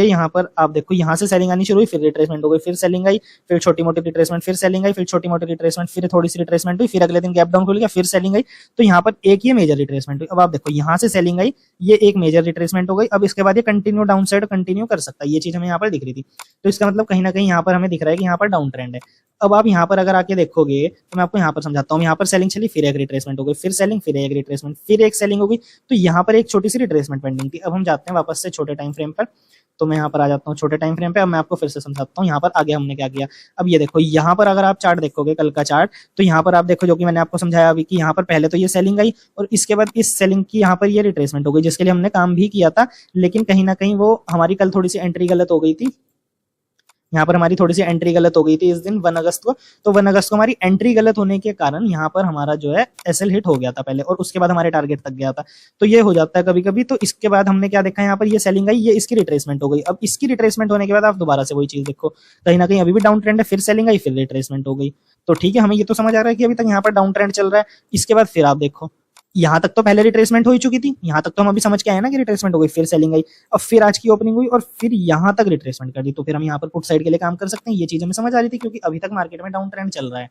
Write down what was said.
यहाँ पर आप देखो यहाँ से सेलिंग आनी शुरू हुई, फिर रिट्रेसमेंट हो गई, फिर सेलिंग आई, फिर छोटी मोटी रिट्रेसमेंट, फिर सेलिंग आई, फिर छोटी मोटी रिट्रेसमेंट, फिर थोड़ी सी रिट्रेसमेंट हुई, फिर अगले दिन गैप डाउन खुल गया, फिर सेलिंग आई। तो यहाँ पर एक ये मेजर रिट्रेसमेंट हुई। अब आप देखो यहाँ से सेलिंग आई, ये एक मेजर रिट्रेसमेंट हो गई। अब इसके बाद ये कंटिन्यू डाउन साइड कंटिन्यू कर सकता है, ये चीज हमें यहाँ पर दिख रही थी। तो इसका मतलब कहीं ना कहीं यहाँ पर हमें दिख रहा है कि यहाँ पर डाउन ट्रेंड है। अब आप यहाँ पर अगर आके देखोगे तो मैं आपको यहाँ पर समझाता हूँ, यहाँ पर सेलिंग चली, फिर एक रिट्रेसमेंट हो गई, फिर सेलिंग, फिर एक रिट्रेसमेंट, फिर एक सेलिंग हो गई। तो यहाँ पर एक छोटी सी रिट्रेसमेंट पेंडिंग थी। अब हम जाते हैं वापस से छोटे टाइम फ्रेम पर। तो मैं यहाँ पर आ जाता हूँ छोटे टाइम फ्रेम पे। अब मैं आपको फिर से समझाता हूँ यहाँ पर आगे हमने क्या किया। अब ये देखो यहाँ पर अगर आप चार्ट देखोगे कल का चार्ट, तो यहाँ पर आप देखो जो कि मैंने आपको समझाया अभी कि यहाँ पर पहले तो ये सेलिंग आई और इसके बाद इस सेलिंग की यहाँ पर ये रिट्रेसमेंट हो गई, जिसके लिए हमने काम भी किया था। लेकिन कहीं ना कहीं वो हमारी कल थोड़ी सी एंट्री गलत हो गई थी। यहाँ पर हमारी थोड़ी सी एंट्री गलत हो गई थी इस दिन 1 अगस्त को। तो 1 अगस्त को हमारी एंट्री गलत होने के कारण यहाँ पर हमारा जो है एसएल हिट हो गया था पहले, और उसके बाद हमारे टारगेट तक गया था। तो ये हो जाता है कभी कभी। तो इसके बाद हमने क्या देखा, यहाँ पर ये सेलिंग आई, ये इसकी रिट्रेसमेंट हो गई। अब इसकी रिट्रेसमेंट होने के बाद आप दोबारा से वही चीज देखो, कहीं ना कहीं अभी भी डाउन ट्रेंड है, फिर सेलिंग आई, फिर रिट्रेसमेंट हो गई। तो ठीक है, हमें ये तो समझ आ रहा है कि अभी तक यहाँ पर डाउन ट्रेंड चल रहा है। इसके बाद फिर आप देखो यहाँ तक तो पहले रिट्रेसमेंट हो ही चुकी थी, यहाँ तक तो हम अभी समझ के आए ना कि रिट्रेसमेंट हो गई, फिर सेलिंग आई, अब फिर आज की ओपनिंग हुई और फिर यहाँ तक रिट्रेसमेंट कर दी। तो फिर हम यहाँ पर पुट साइड के लिए काम कर सकते हैं। ये चीज हमें समझ आ रही थी क्योंकि अभी तक मार्केट में डाउन ट्रेंड चल रहा है।